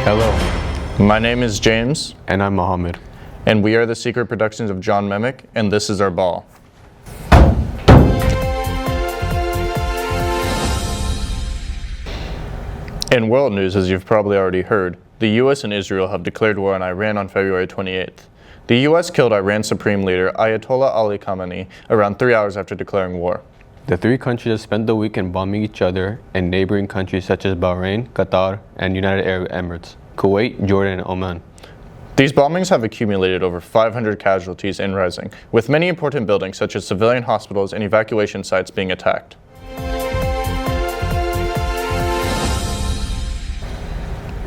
Hello, My name is James, and I'm Mohammed. and we are the Secret Productions of John Memick, and this is our ball. In world news, as you've probably already heard, the US and Israel have declared war on Iran on February 28th. The US killed Iran's supreme leader, Ayatollah Ali Khamenei, around 3 hours after declaring war. The three countries have spent the weekend bombing each other and neighboring countries such as Bahrain, Qatar, and United Arab Emirates, Kuwait, Jordan, and Oman. These bombings have accumulated over 500 casualties and rising, with many important buildings such as civilian hospitals and evacuation sites being attacked.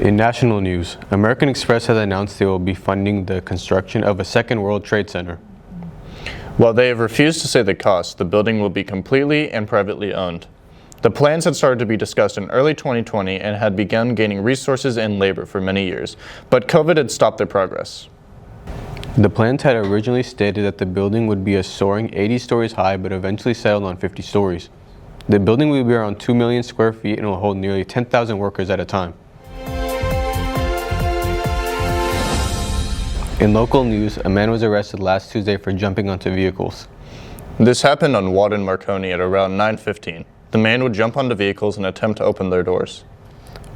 In national news, American Express has announced they will be funding the construction of a second World Trade Center. While they have refused to say the cost, the building will be completely and privately owned. The plans had started to be discussed in early 2020 and had begun gaining resources and labor for many years, but COVID had stopped their progress. The plans had originally stated that the building would be a soaring 80 stories high, but eventually settled on 50 stories. The building will be around 2 million square feet and will hold nearly 10,000 workers at a time. In local news, a man was arrested last Tuesday for jumping onto vehicles. This happened on Wadden Marconi at around 9:15. The man would jump onto vehicles and attempt to open their doors.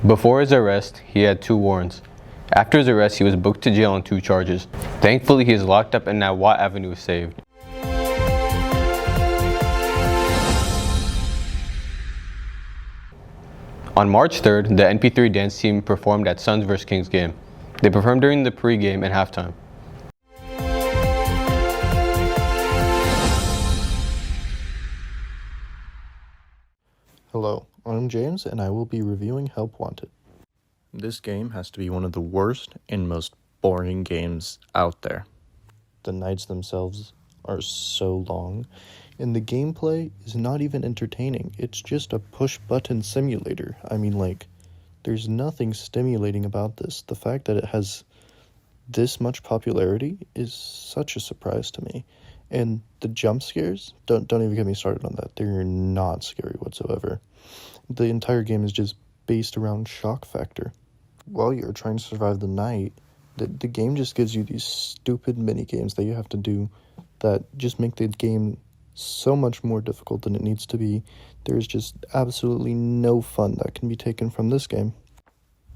Before his arrest, he had 2 warrants. After his arrest, he was booked to jail on 2 charges. Thankfully, he is locked up and now Watt Avenue is saved. On March 3rd, the NP3 dance team performed at Suns vs Kings game. They performed during the pre-game and halftime. Hello, I'm James, and I will be reviewing Help Wanted. This game has to be one of the worst and most boring games out there. The nights themselves are so long, and the gameplay is not even entertaining. It's just a push-button simulator. There's nothing stimulating about this. The fact that it has this much popularity is such a surprise to me. And the jump scares, don't even get me started on that. They're not scary whatsoever. The entire game is just based around shock factor. While you're trying to survive the night, the game just gives you these stupid mini games that you have to do that just make the game so much more difficult than it needs to be. There's just absolutely no fun that can be taken from this game.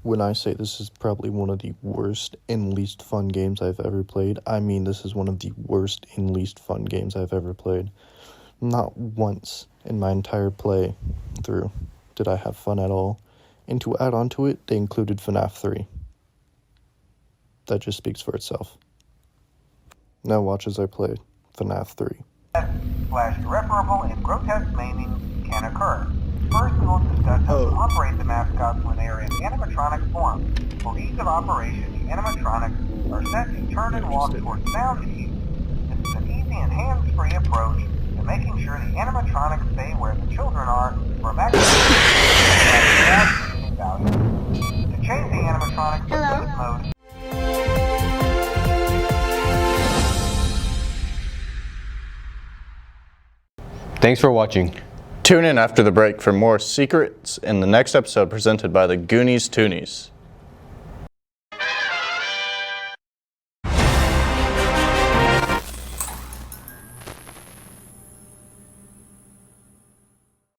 When I say this is probably one of the worst and least fun games I've ever played, I mean this is one of the worst and least fun games I've ever played. Not once in my entire play through did I have fun at all. And to add on to it, they included FNAF 3. That just speaks for itself. Now watch as I play FNAF 3. /irreparable and grotesque maiming can occur. First, we will discuss how to operate the mascots when they are in animatronic form. For ease of operation, the animatronics are set to turn and walk towards sound cues. This is an easy and hands-free approach to making sure the animatronics stay where the children are for maximum value. To change the animatronics to boost mode, Thanks for watching. Tune in after the break for more secrets in the next episode presented by the Goonies Toonies.